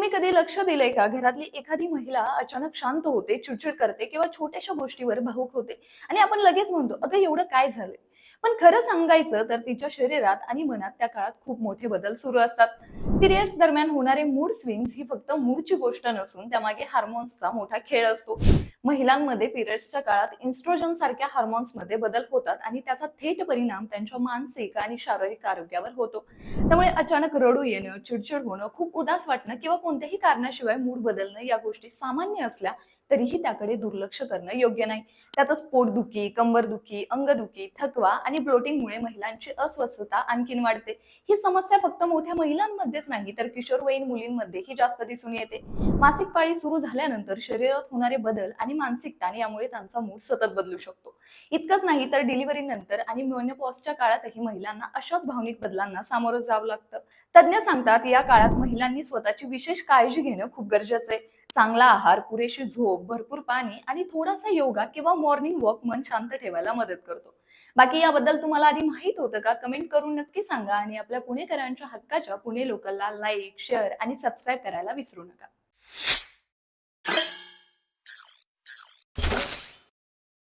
तुम्ही कधी लक्ष दिलंय का? घरातली एखादी महिला अचानक शांत होते, चिडचिड करते किंवा छोट्याशा गोष्टीवर भावुक होते आणि आपण लगेच म्हणतो, "अगं एवढं काय झालंय?" पण खरं सांगायचं तर तिच्या शरीरात आणि मनात त्या काळात खूप मोठे बदल सुरू असतात. पिरियड्स दरम्यान होणारे मूड स्विंग्स ही फक्त मूडची गोष्ट नसून त्यामागे हार्मोन्सचा मोठा खेळ असतो. महिलांमध्ये पिरियड्सच्या काळात इन्स्ट्रोजन सारख्या हार्मोन्समध्ये बदल होतात आणि त्याचा थेट परिणाम त्यांच्या मानसिक आणि शारीरिक आरोग्यावर होतो. त्यामुळे अचानक रडू येणं, चिडचिड होणं, खूप उदास वाटणं किंवा कोणत्याही कारणाशिवाय मूड बदलणं या गोष्टी सामान्य असल्या तरीही त्याकडे दुर्लक्ष करणं योग्य नाही. त्यातच पोटदुखी, कंबरदुखी, अंगदुखी, थकवा आणि ब्लोटिंगमुळे महिलांची अस्वस्थता आणखीन वाढते. ही समस्या फक्त मोठ्या महिलांमध्येच नाही तर किशोरवयीन मुलींमध्येही जास्त दिसून येते. मासिक पाळी सुरू झाल्यानंतर शरीरात होणारे बदल आणि मानसिकता यामुळे त्यांचा मूड सतत बदलू शकतो. इतकंच नाही तर डिलिव्हरी नंतर आणि मेनोपॉजच्या काळातही महिलांना अशाच भावनिक बदलांना सामोरं जावं लागतं. तज्ञ सांगतात या काळात महिलांनी स्वतःची विशेष काळजी घेणं खूप गरजेचं आहे. चांगला आहार, पुरेशी झोप, भरपूर पाणी आणि थोडासा योगा किंवा मॉर्निंग वॉक मन शांत ठेवायला मदत करतो. बाकी याबद्दल तुम्हाला आधी माहित होतं का? कमेंट करून नक्की सांगा आणि आपल्या पुणेकरांच्या हक्काच्या पुणे लोकलला लाईक, शेअर आणि सबस्क्राईब करायला विसरू नका.